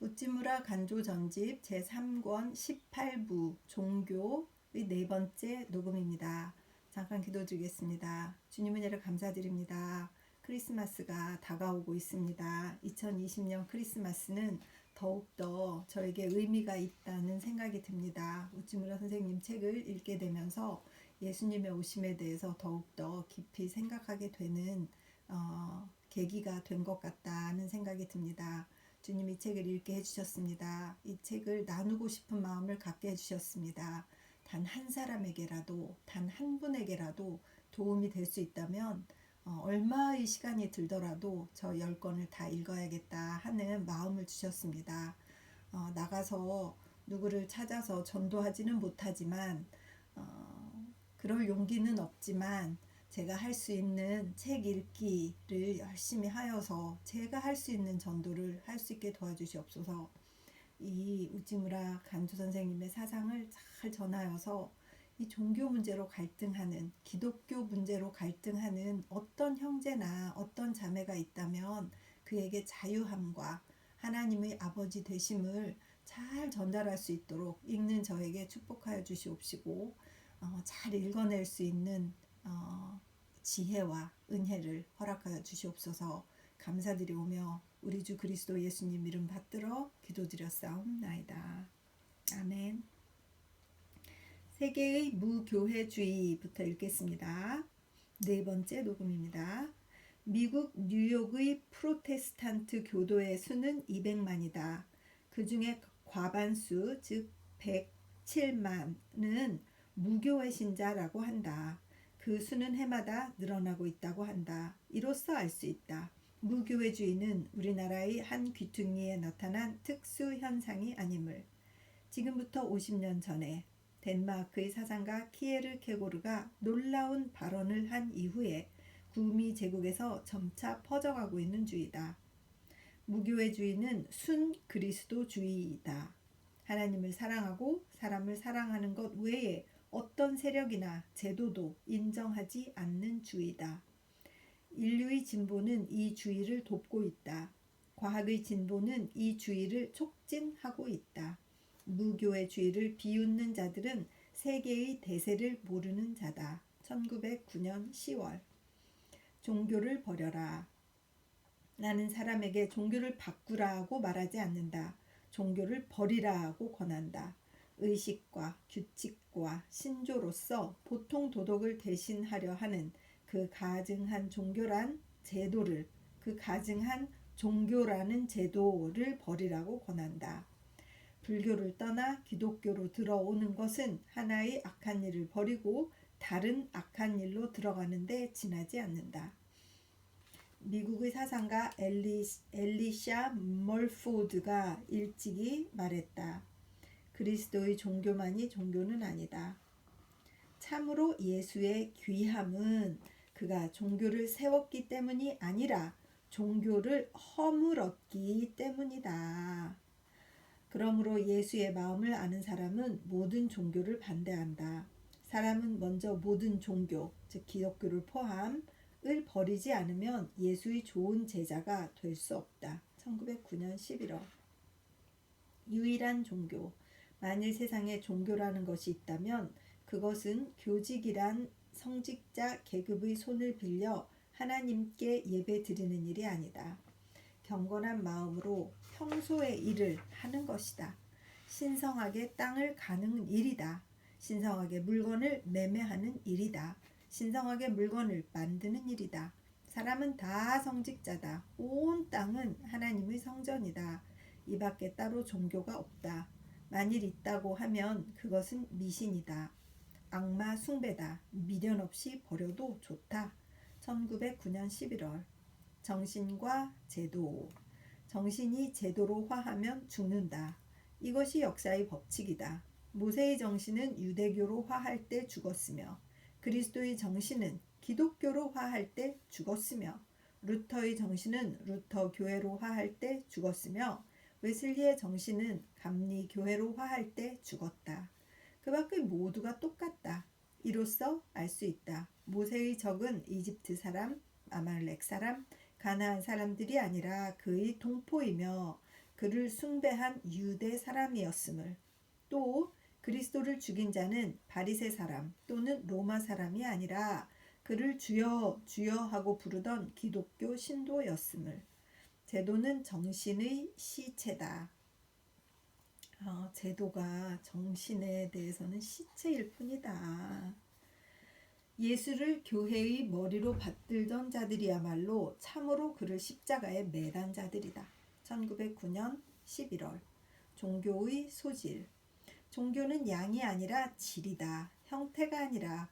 우찌무라 간조 전집 제3권 18부 종교의 네 번째 녹음입니다. 잠깐 기도드리겠습니다. 주님 은혜를 감사드립니다. 크리스마스가 다가오고 있습니다. 2020년 크리스마스는 더욱더 저에게 의미가 있다는 생각이 듭니다. 우찌무라 선생님 책을 읽게 되면서 예수님의 오심에 대해서 더욱더 깊이 생각하게 되는 계기가 된 것 같다는 생각이 듭니다. 주님이 이 책을 읽게 해주셨습니다. 이 책을 나누고 싶은 마음을 갖게 해주셨습니다. 단 한 사람에게라도, 단 한 분에게라도 도움이 될 수 있다면 얼마의 시간이 들더라도 저 10권을 다 읽어야겠다 하는 마음을 주셨습니다. 나가서 누구를 찾아서 전도하지는 못하지만 그럴 용기는 없지만 제가 할 수 있는 책 읽기를 열심히 하여서 제가 할 수 있는 전도를 할 수 있게 도와주시옵소서. 이 우찌무라 간조 선생님의 사상을 잘 전하여서 이 종교 문제로 갈등하는, 기독교 문제로 갈등하는 어떤 형제나 어떤 자매가 있다면 그에게 자유함과 하나님의 아버지 되심을 잘 전달할 수 있도록 읽는 저에게 축복하여 주시옵시고 잘 읽어낼 수 있는 지혜와 은혜를 허락하여 주시옵소서. 감사드리오며 우리 주 그리스도 예수님 이름 받들어 기도드렸사옵나이다. 아멘. 세계의 무교회주의부터 읽겠습니다. 네 번째 녹음입니다. 미국 뉴욕의 프로테스탄트 교도의 수는 200만이다. 그 중에 과반수 즉 107만은 무교회 신자라고 한다. 그 수는 해마다 늘어나고 있다고 한다. 이로써 알 수 있다. 무교회주의는 우리나라의 한 귀퉁이에 나타난 특수 현상이 아님을. 지금부터 50년 전에 덴마크의 사상가 키에르 케고르가 놀라운 발언을 한 이후에 구미 제국에서 점차 퍼져가고 있는 주의다. 무교회주의는 순 그리스도주의이다. 하나님을 사랑하고 사람을 사랑하는 것 외에 어떤 세력이나 제도도 인정하지 않는 주의다. 인류의 진보는 이 주의를 돕고 있다. 과학의 진보는 이 주의를 촉진하고 있다. 무교회주의를 비웃는 자들은 세계의 대세를 모르는 자다. 1909년 10월. 종교를 버려라. 나는 사람에게 종교를 바꾸라고 말하지 않는다. 종교를 버리라고 권한다. 의식과 규칙과 신조로서 보통 도덕을 대신하려 하는 그 가증한 종교란 제도를, 그 가증한 종교라는 제도를 버리라고 권한다. 불교를 떠나 기독교로 들어오는 것은 하나의 악한 일을 버리고 다른 악한 일로 들어가는데 지나지 않는다. 미국의 사상가 엘리샤 멀포드가 일찍이 말했다. 그리스도의 종교만이 종교는 아니다. 참으로 예수의 귀함은 그가 종교를 세웠기 때문이 아니라 종교를 허물었기 때문이다. 그러므로 예수의 마음을 아는 사람은 모든 종교를 반대한다. 사람은 먼저 모든 종교, 즉 기독교를 포함을 버리지 않으면 예수의 좋은 제자가 될 수 없다. 1909년 11월. 유일한 종교. 만일 세상에 종교라는 것이 있다면 그것은 교직이란 성직자 계급의 손을 빌려 하나님께 예배 드리는 일이 아니다. 경건한 마음으로 평소의 일을 하는 것이다. 신성하게 땅을 가는 일이다. 신성하게 물건을 매매하는 일이다. 신성하게 물건을 만드는 일이다. 사람은 다 성직자다. 온 땅은 하나님의 성전이다. 이 밖에 따로 종교가 없다. 만일 있다고 하면 그것은 미신이다. 악마 숭배다. 미련 없이 버려도 좋다. 1909년 11월. 정신과 제도. 정신이 제도로 화하면 죽는다. 이것이 역사의 법칙이다. 모세의 정신은 유대교로 화할 때 죽었으며 그리스도의 정신은 기독교로 화할 때 죽었으며 루터의 정신은 루터 교회로 화할 때 죽었으며 웨슬리의 정신은 감리교회로 화할 때 죽었다. 그 밖의 모두가 똑같다. 이로써 알 수 있다. 모세의 적은 이집트 사람, 아말렉 사람, 가나안 사람들이 아니라 그의 동포이며 그를 숭배한 유대 사람이었음을, 또 그리스도를 죽인 자는 바리새 사람 또는 로마 사람이 아니라 그를 주여 주여 하고 부르던 기독교 신도였음을. 제도는 정신의 시체다. 제도가 정신에 대해서는 시체일 뿐이다. 예수를 교회의 머리로 받들던 자들이야말로 참으로 그를 십자가에 매단 자들이다. 1909년 11월. 종교의 소질. 종교는 양이 아니라 질이다. 형태가 아니라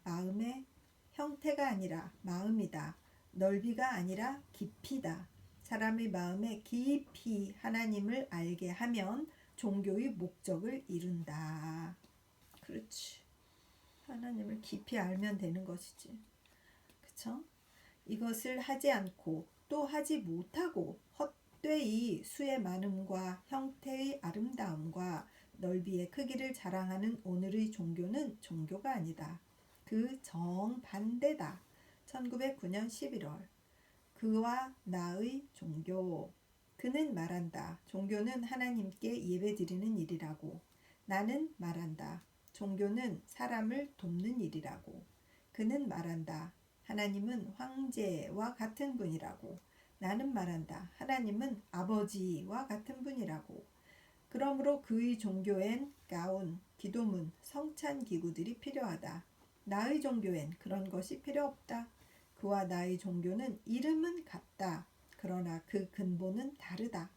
마음이다. 넓이가 아니라 깊이다. 사람의 마음에 깊이 하나님을 알게 하면 종교의 목적을 이룬다. 그렇지. 하나님을 깊이 알면 되는 것이지. 그쵸? 이것을 하지 않고 또 하지 못하고 헛되이 수의 많음과 형태의 아름다움과 넓이의 크기를 자랑하는 오늘의 종교는 종교가 아니다. 그 정반대다. 1909년 11월. 그와 나의 종교. 그는 말한다. 종교는 하나님께 예배드리는 일이라고. 나는 말한다. 종교는 사람을 돕는 일이라고. 그는 말한다. 하나님은 황제와 같은 분이라고. 나는 말한다. 하나님은 아버지와 같은 분이라고. 그러므로 그의 종교엔 가운, 기도문, 성찬 기구들이 필요하다. 나의 종교엔 그런 것이 필요 없다. 그와 나의 종교는 이름은 같다. 그러나 그 근본은 다르다.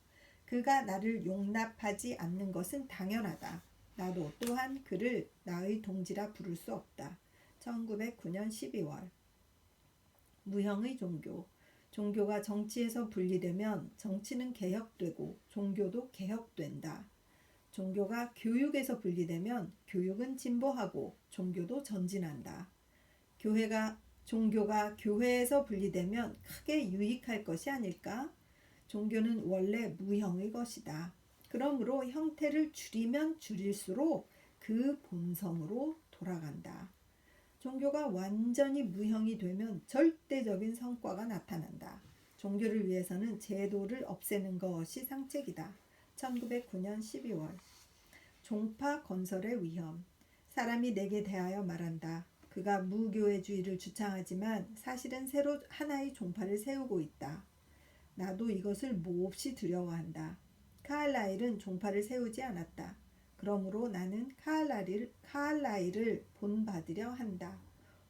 그가 나를 용납하지 않는 것은 당연하다. 나도 또한 그를 나의 동지라 부를 수 없다. 1909년 12월. 무형의 종교. 종교가 정치에서 분리되면 정치는 개혁되고 종교도 개혁된다. 종교가 교육에서 분리되면 교육은 진보하고 종교도 전진한다. 종교가 교회에서 분리되면 크게 유익할 것이 아닐까? 종교는 원래 무형의 것이다. 그러므로 형태를 줄이면 줄일수록 그 본성으로 돌아간다. 종교가 완전히 무형이 되면 절대적인 성과가 나타난다. 종교를 위해서는 제도를 없애는 것이 상책이다. 1909년 12월. 종파 건설의 위험. 사람이 내게 대하여 말한다. 그가 무교회주의를 주창하지만 사실은 새로 하나의 종파를 세우고 있다. 나도 이것을 몹시 두려워한다. 카알라일은 종파를 세우지 않았다. 그러므로 나는 카알라일을 본받으려 한다.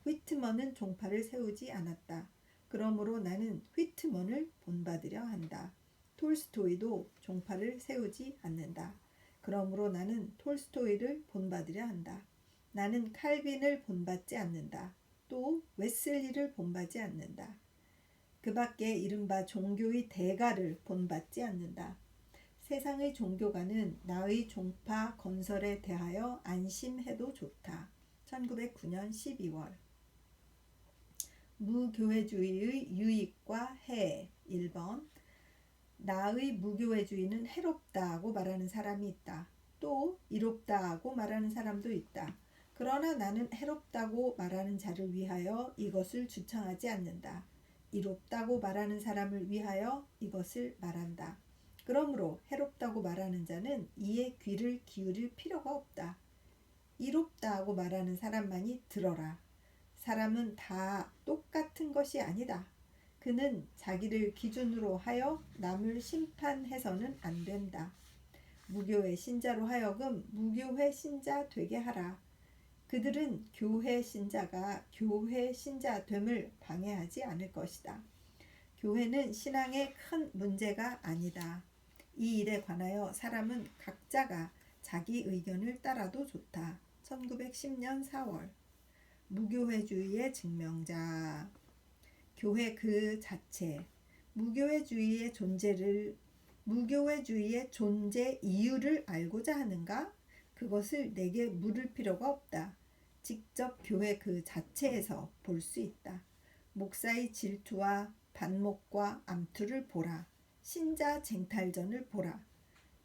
휘트먼은 종파를 세우지 않았다. 그러므로 나는 휘트먼을 본받으려 한다. 톨스토이도 종파를 세우지 않는다. 그러므로 나는 톨스토이를 본받으려 한다. 나는 칼빈을 본받지 않는다. 또 웨슬리를 본받지 않는다. 그 밖에 이른바 종교의 대가를 본받지 않는다. 세상의 종교가는 나의 종파 건설에 대하여 안심해도 좋다. 1909년 12월. 무교회주의의 유익과 해. 1번. 나의 무교회주의는 해롭다고 말하는 사람이 있다. 또 이롭다고 말하는 사람도 있다. 그러나 나는 해롭다고 말하는 자를 위하여 이것을 주창하지 않는다. 이롭다고 말하는 사람을 위하여 이것을 말한다. 그러므로 해롭다고 말하는 자는 이에 귀를 기울일 필요가 없다. 이롭다고 말하는 사람만이 들어라. 사람은 다 똑같은 것이 아니다. 그는 자기를 기준으로 하여 남을 심판해서는 안 된다. 무교회 신자로 하여금 무교회 신자 되게 하라. 그들은 교회 신자가 교회 신자됨을 방해하지 않을 것이다. 교회는 신앙에 큰 문제가 아니다. 이 일에 관하여 사람은 각자가 자기 의견을 따라도 좋다. 1910년 4월. 무교회주의의 증명자. 교회 그 자체. 무교회주의의 존재 이유를 알고자 하는가? 그것을 내게 물을 필요가 없다. 직접 교회 그 자체에서 볼 수 있다. 목사의 질투와 반목과 암투를 보라. 신자 쟁탈전을 보라.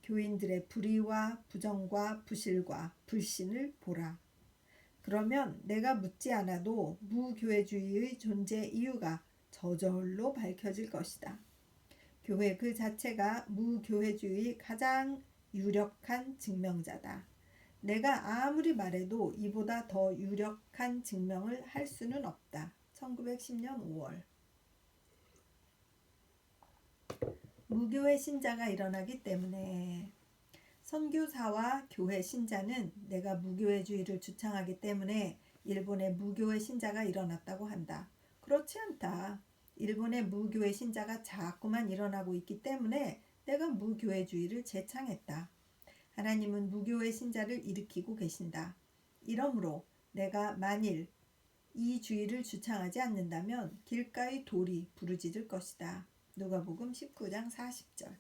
교인들의 불의와 부정과 부실과 불신을 보라. 그러면 내가 묻지 않아도 무교회주의의 존재 이유가 저절로 밝혀질 것이다. 교회 그 자체가 무교회주의 가장 유력한 증명자다. 내가 아무리 말해도 이보다 더 유력한 증명을 할 수는 없다. 1910년 5월. 무교회 신자가 일어나기 때문에 선교사와 교회 신자는 내가 무교회주의를 주창하기 때문에 일본의 무교회 신자가 일어났다고 한다. 그렇지 않다. 일본의 무교회 신자가 자꾸만 일어나고 있기 때문에 내가 무교회주의를 재창했다. 하나님은 무교회 신자를 일으키고 계신다. 이러므로 내가 만일 이 주의를 주창하지 않는다면 길가의 돌이 부르짖을 것이다. 누가복음 19장 40절.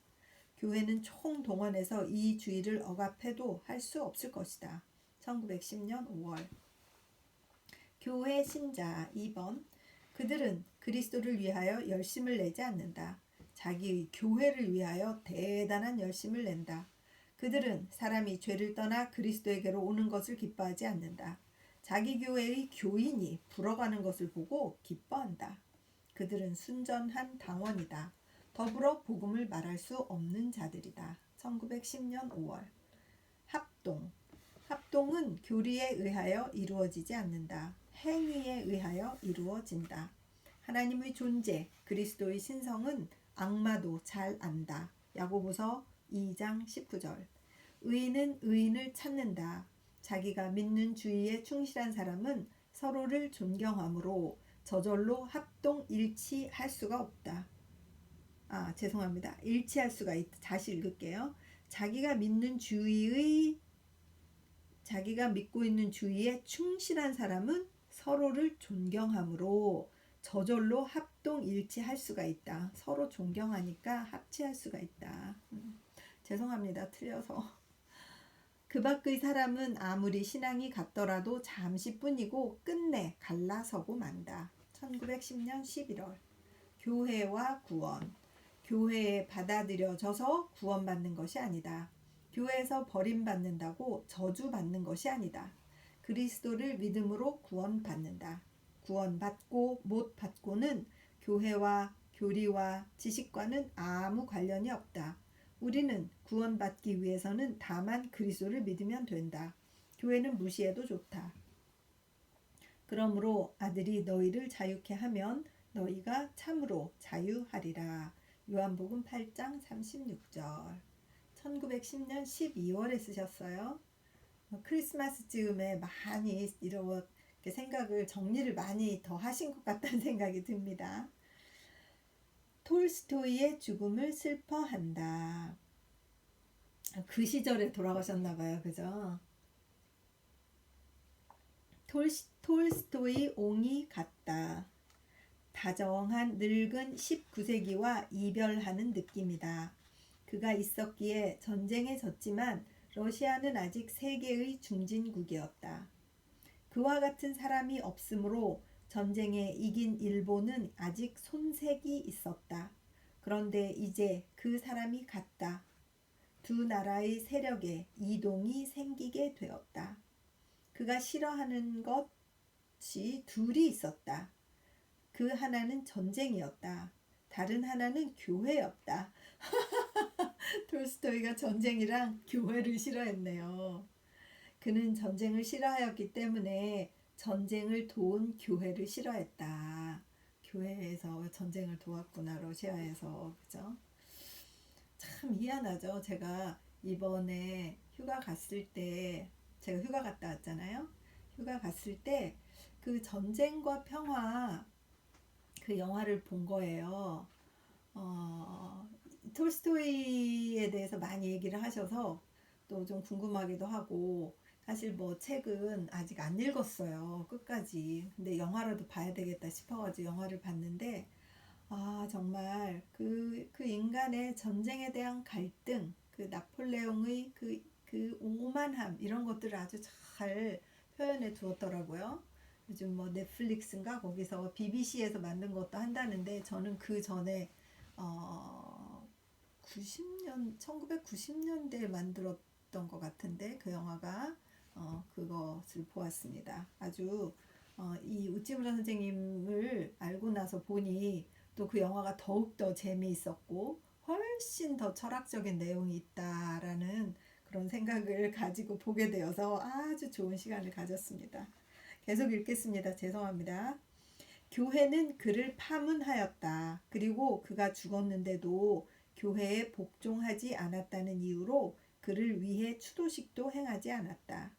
교회는 총동원해서 이 주의를 억압해도 할 수 없을 것이다. 1910년 5월. 교회 신자 2번. 그들은 그리스도를 위하여 열심을 내지 않는다. 자기의 교회를 위하여 대단한 열심을 낸다. 그들은 사람이 죄를 떠나 그리스도에게로 오는 것을 기뻐하지 않는다. 자기 교회의 교인이 불어가는 것을 보고 기뻐한다. 그들은 순전한 당원이다. 더불어 복음을 말할 수 없는 자들이다. 1910년 5월. 합동. 합동은 교리에 의하여 이루어지지 않는다. 행위에 의하여 이루어진다. 하나님의 존재, 그리스도의 신성은 악마도 잘 안다. 야고보서 2장 19절. 의인은 의인을 찾는다. 자기가 믿는 주의에 충실한 사람은 서로를 존경하므로 저절로 합동 일치할 수가 없다. 죄송합니다. 일치할 수가 있다. 다시 읽을게요. 자기가 믿고 있는 주의에 충실한 사람은 서로를 존경하므로 저절로 합동 일치할 수가 있다. 서로 존경하니까 합치할 수가 있다. 죄송합니다. 틀려서. 그 밖의 사람은 아무리 신앙이 같더라도 잠시뿐이고 끝내 갈라서고 만다. 1910년 11월. 교회와 구원. 교회에 받아들여져서 구원받는 것이 아니다. 교회에서 버림받는다고 저주받는 것이 아니다. 그리스도를 믿음으로 구원받는다. 구원받고 못 받고는 교회와 교리와 지식과는 아무 관련이 없다. 우리는 구원받기 위해서는 다만 그리스도를 믿으면 된다. 교회는 무시해도 좋다. 그러므로 아들이 너희를 자유케 하면 너희가 참으로 자유하리라. 요한복음 8장 36절. 1910년 12월에 쓰셨어요. 크리스마스 즈음에 많이 이렇게 생각을 정리를 많이 더 하신 것 같다는 생각이 듭니다. 톨스토이의 죽음을 슬퍼한다. 그 시절에 돌아가셨나 봐요. 그죠? 톨스토이 옹이 같다. 다정한 늙은 19세기와 이별하는 느낌이다. 그가 있었기에 전쟁에 졌지만 러시아는 아직 세계의 중진국이었다. 그와 같은 사람이 없으므로 전쟁에 이긴 일본은 아직 손색이 있었다. 그런데 이제 그 사람이 갔다. 두 나라의 세력에 이동이 생기게 되었다. 그가 싫어하는 것이 둘이 있었다. 그 하나는 전쟁이었다. 다른 하나는 교회였다. 톨스토이가 전쟁이랑 교회를 싫어했네요. 그는 전쟁을 싫어하였기 때문에 전쟁을 도운 교회를 싫어했다. 교회에서 전쟁을 도왔구나, 러시아에서. 그죠? 참 희한하죠. 제가 이번에 휴가 갔을 때, 제가 휴가 갔다 왔잖아요. 휴가 갔을 때 그 전쟁과 평화 그 영화를 본 거예요. 톨스토이에 대해서 많이 얘기를 하셔서 또 좀 궁금하기도 하고, 사실 뭐 책은 아직 안 읽었어요. 끝까지. 근데 영화라도 봐야 되겠다 싶어가지고 영화를 봤는데, 정말 그 인간의 전쟁에 대한 갈등, 그 나폴레옹의 그 오만함, 이런 것들을 아주 잘 표현해 두었더라고요. 요즘 뭐 넷플릭스인가 거기서 BBC에서 만든 것도 한다는데, 저는 그 전에 1990년대에 만들었던 것 같은데, 그 영화가 그것을 보았습니다. 아주 이 우찌무라 선생님을 알고 나서 보니 또 그 영화가 더욱더 재미있었고, 훨씬 더 철학적인 내용이 있다라는 그런 생각을 가지고 보게 되어서 아주 좋은 시간을 가졌습니다. 계속 읽겠습니다. 죄송합니다. 교회는 그를 파문하였다. 그리고 그가 죽었는데도 교회에 복종하지 않았다는 이유로 그를 위해 추도식도 행하지 않았다.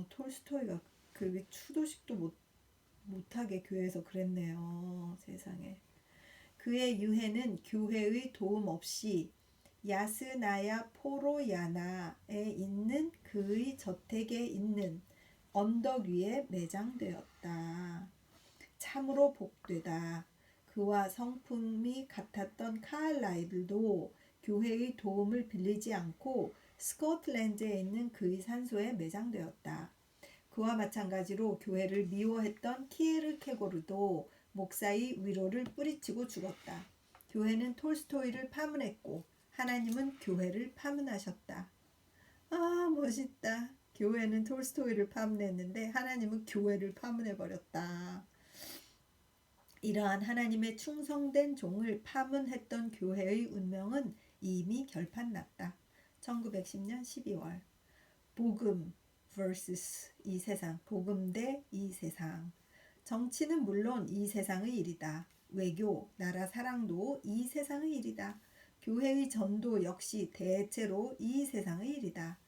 톨스토이가 그렇게 추도식도 못하게 교회에서 그랬네요. 세상에. 그의 유해는 교회의 도움 없이 야스나야 포로야나에 있는 그의 저택에 있는 언덕 위에 매장되었다. 참으로 복되다. 그와 성품이 같았던 카알라일도 교회의 도움을 빌리지 않고 스코틀랜드에 있는 그의 산소에 매장되었다. 그와 마찬가지로 교회를 미워했던 키에르케고르도 목사의 위로를 뿌리치고 죽었다. 교회는 톨스토이를 파문했고 하나님은 교회를 파문하셨다. 아, 멋있다. 교회는 톨스토이를 파문했는데 하나님은 교회를 파문해버렸다. 이러한 하나님의 충성된 종을 파문했던 교회의 운명은 이미 결판났다. 1910년 12월. 복음 vs 이 세상, 복음 대 이 세상. 정치는 물론 이 세상의 일이다. 외교, 나라 사랑도 이 세상의 일이다. 교회의 전도 역시 대체로 이 세상의 일이다.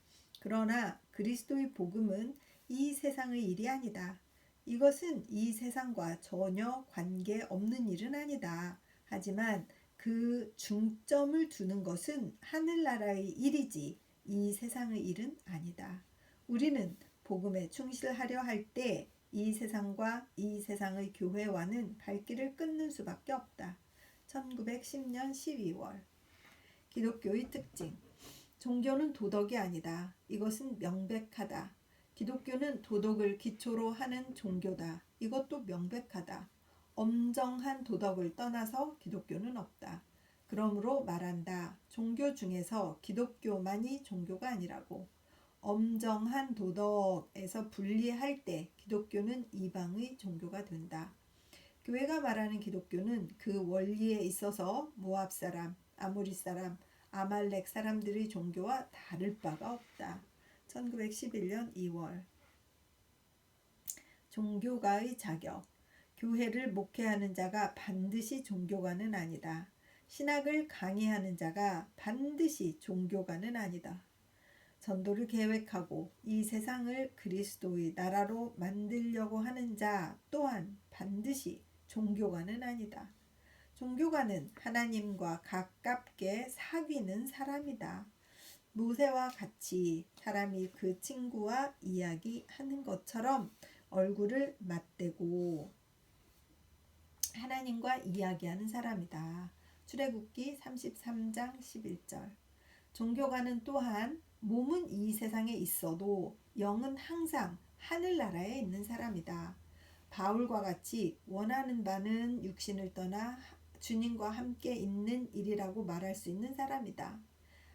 그러나 그리스도의 복음은 이 세상의 일이 아니다. 이것은 이 세상과 전혀 관계없는 일은 아니다. 하지만 그 중점을 두는 것은 하늘나라의 일이지 이 세상의 일은 아니다. 우리는 복음에 충실하려 할 때 이 세상과 이 세상의 교회와는 갈 길을 끊는 수밖에 없다. 1910년 12월. 기독교의 특징. 종교는 도덕이 아니다. 이것은 명백하다. 기독교는 도덕을 기초로 하는 종교다. 이것도 명백하다. 엄정한 도덕을 떠나서 기독교는 없다. 그러므로 말한다. 종교 중에서 기독교만이 종교가 아니라고. 엄정한 도덕에서 분리할 때 기독교는 이방의 종교가 된다. 교회가 말하는 기독교는 그 원리에 있어서 모압 사람, 아모리 사람, 아말렉 사람들의 종교와 다를 바가 없다. 1911년 2월. 종교가의 자격. 교회를 목회하는 자가 반드시 종교가는 아니다. 신학을 강의하는 자가 반드시 종교가는 아니다. 전도를 계획하고 이 세상을 그리스도의 나라로 만들려고 하는 자 또한 반드시 종교가는 아니다. 종교가는 하나님과 가깝게 사귀는 사람이다. 모세와 같이 사람이 그 친구와 이야기하는 것처럼 얼굴을 맞대고 하나님과 이야기하는 사람이다. 출애굽기 33장 11절. 종교가는 또한 몸은 이 세상에 있어도 영은 항상 하늘나라에 있는 사람이다. 바울과 같이 원하는 바는 육신을 떠나 주님과 함께 있는 일이라고 말할 수 있는 사람이다.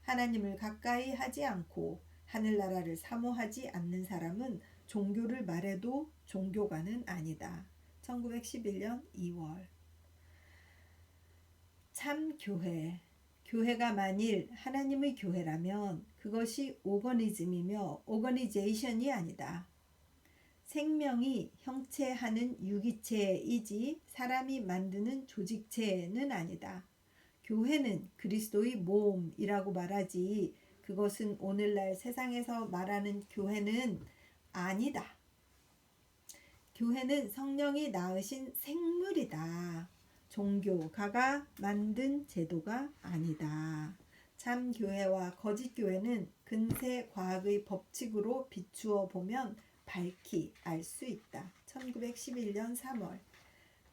하나님을 가까이 하지 않고 하늘나라를 사모하지 않는 사람은 종교를 말해도 종교가는 아니다. 1911년 2월. 참 교회. 교회가 만일 하나님의 교회라면 그것이 오거니즘이며 오거니제이션이 아니다. 생명이 형체하는 유기체이지 사람이 만드는 조직체는 아니다. 교회는 그리스도의 몸이라고 말하지 그것은 오늘날 세상에서 말하는 교회는 아니다. 교회는 성령이 낳으신 생물이다. 종교가가 만든 제도가 아니다. 참 교회와 거짓 교회는 근세 과학의 법칙으로 비추어 보면 밝히 알 수 있다. 1911년 3월.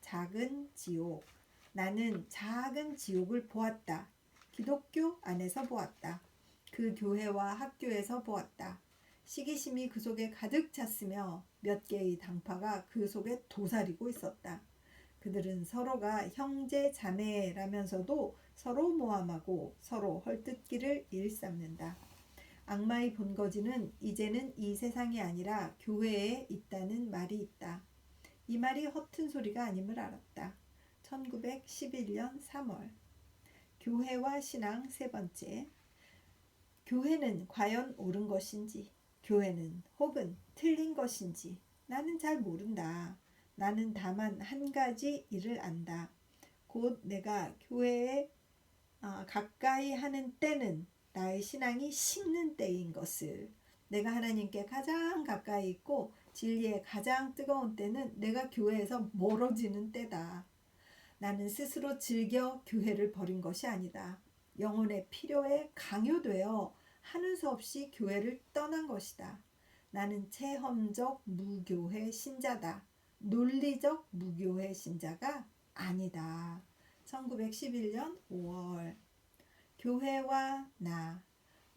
작은 지옥. 나는 작은 지옥을 보았다. 기독교 안에서 보았다. 그 교회와 학교에서 보았다. 시기심이 그 속에 가득 찼으며 몇 개의 당파가 그 속에 도사리고 있었다. 그들은 서로가 형제 자매라면서도 서로 모함하고 서로 헐뜯기를 일삼는다. 악마의 본거지는 이제는 이 세상이 아니라 교회에 있다는 말이 있다. 이 말이 허튼 소리가 아님을 알았다. 1911년 3월. 교회와 신앙 세 번째. 교회는 과연 옳은 것인지, 교회는 혹은 틀린 것인지 나는 잘 모른다. 나는 다만 한 가지 일을 안다. 곧 내가 교회에 가까이 하는 때는 나의 신앙이 식는 때인 것을. 내가 하나님께 가장 가까이 있고 진리에 가장 뜨거운 때는 내가 교회에서 멀어지는 때다. 나는 스스로 즐겨 교회를 버린 것이 아니다. 영혼의 필요에 강요되어 하는 수 없이 교회를 떠난 것이다. 나는 체험적 무교회 신자다. 논리적 무교회 신자가 아니다. 1911년 5월. 교회와 나.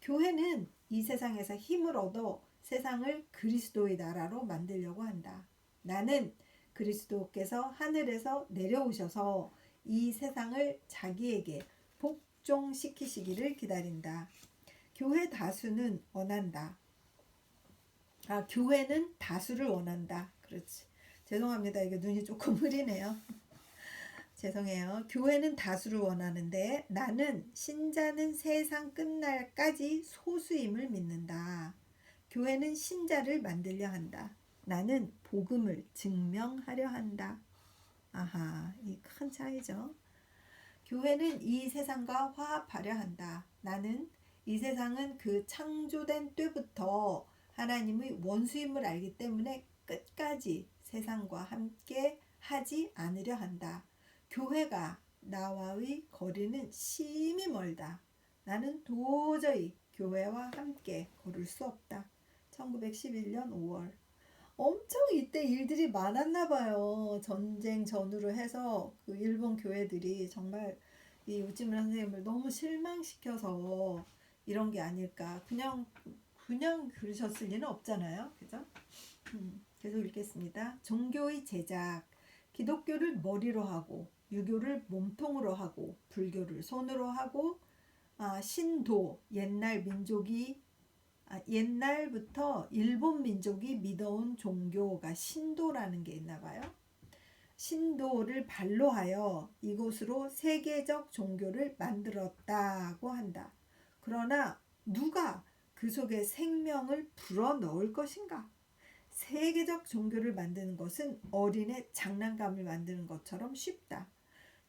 교회는 이 세상에서 힘을 얻어 세상을 그리스도의 나라로 만들려고 한다. 나는 그리스도께서 하늘에서 내려오셔서 이 세상을 자기에게 복종시키시기를 기다린다. 교회 다수는 원한다. 교회는 다수를 원한다. 그렇지. 죄송합니다. 이게 눈이 조금 흐리네요. 죄송해요. 교회는 다수를 원하는데 나는 신자는 세상 끝날까지 소수임을 믿는다. 교회는 신자를 만들려 한다. 나는 복음을 증명하려 한다. 아하, 이 큰 차이죠. 교회는 이 세상과 화합하려 한다. 나는 이 세상은 그 창조된 때부터 하나님의 원수임을 알기 때문에 끝까지 세상과 함께 하지 않으려 한다. 교회가 나와의 거리는 심히 멀다. 나는 도저히 교회와 함께 걸을 수 없다. 1911년 5월. 엄청 이때 일들이 많았나 봐요. 전쟁 전후로 해서 그 일본 교회들이 정말 이 우찌무라 선생님을 너무 실망시켜서 이런 게 아닐까. 그냥 그러셨을 리는 없잖아요. 그죠? 계속 읽겠습니다. 종교의 제작. 기독교를 머리로 하고 유교를 몸통으로 하고 불교를 손으로 하고 신도 옛날부터 일본 민족이 믿어온 종교가 신도라는 게 있나 봐요. 신도를 발로 하여 이곳으로 세계적 종교를 만들었다고 한다. 그러나 누가 그 속에 생명을 불어넣을 것인가? 세계적 종교를 만드는 것은 어린애 장난감을 만드는 것처럼 쉽다.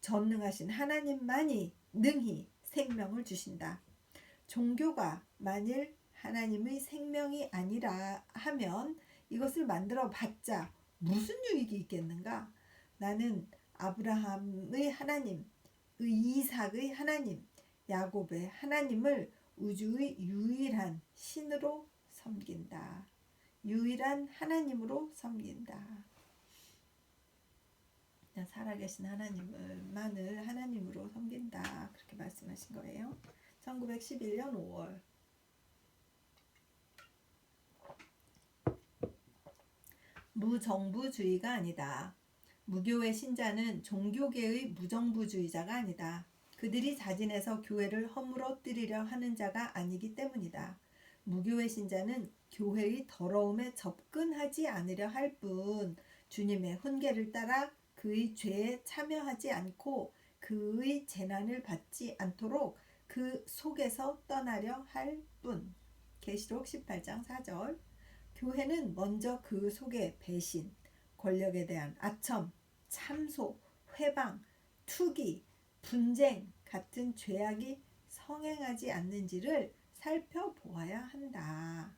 전능하신 하나님만이 능히 생명을 주신다. 종교가 만일 하나님의 생명이 아니라 하면 이것을 만들어 봤자 무슨 유익이 있겠는가? 나는 아브라함의 하나님, 이삭의 하나님, 야곱의 하나님을 우주의 유일한 신으로 섬긴다. 유일한 하나님으로 섬긴다. 살아계신 하나님만을 하나님으로 섬긴다. 그렇게 말씀하신 거예요. 1911년 5월. 무정부주의가 아니다. 무교회 신자는 종교계의 무정부주의자가 아니다. 그들이 자진해서 교회를 허물어뜨리려 하는 자가 아니기 때문이다. 무교회 신자는 교회의 더러움에 접근하지 않으려 할 뿐 주님의 훈계를 따라 그의 죄에 참여하지 않고 그의 재난을 받지 않도록 그 속에서 떠나려 할 뿐. 계시록 18장 4절. 교회는 먼저 그 속에 배신, 권력에 대한 아첨, 참소, 회방, 투기, 분쟁 같은 죄악이 성행하지 않는지를 살펴보아야 한다.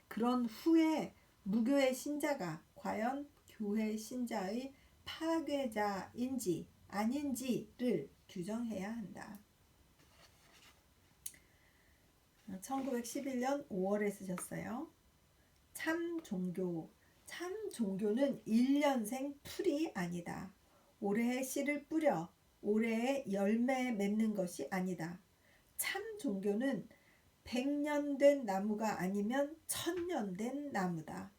그런 후에 무교회 신자가 과연 교회 신자의 파괴자인지 아닌지를 규정해야 한다. 1911년 5월에 쓰셨어요. 참 종교는 1년생 풀이 아니다. 올해의 씨를 뿌려 올해의 열매 맺는 것이 아니다. 참 종교는 100년 된 나무가 아니면 1000년 된 나무다.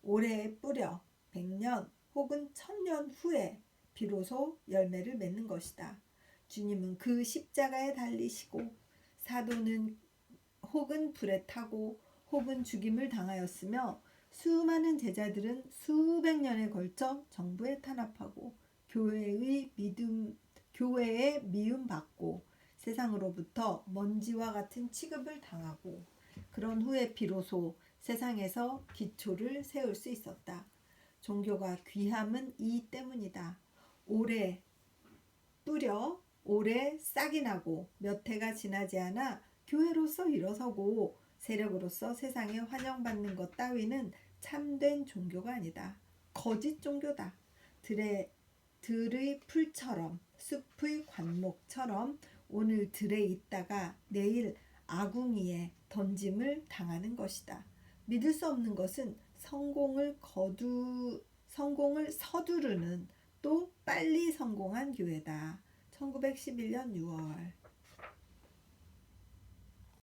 올해에 뿌려 100년 혹은 1000년 후에 비로소 열매를 맺는 것이다. 주님은 그 십자가에 달리시고 사도는 혹은 불에 타고 혹은 죽임을 당하였으며 수많은 제자들은 수백 년에 걸쳐 정부에 탄압하고 교회에 미움받고 세상으로부터 먼지와 같은 취급을 당하고 그런 후에 비로소 세상에서 기초를 세울 수 있었다. 종교가 귀함은 이 때문이다. 오래 뿌려 오래 싹이 나고 몇 해가 지나지 않아 교회로서 일어서고 세력으로서 세상에 환영받는 것 따위는 참된 종교가 아니다. 거짓 종교다. 들의 풀처럼 숲의 관목처럼 오늘 들에 있다가 내일 아궁이에 던짐을 당하는 것이다. 믿을 수 없는 것은 성공을 서두르는 또 빨리 성공한 교회다. 1911년 6월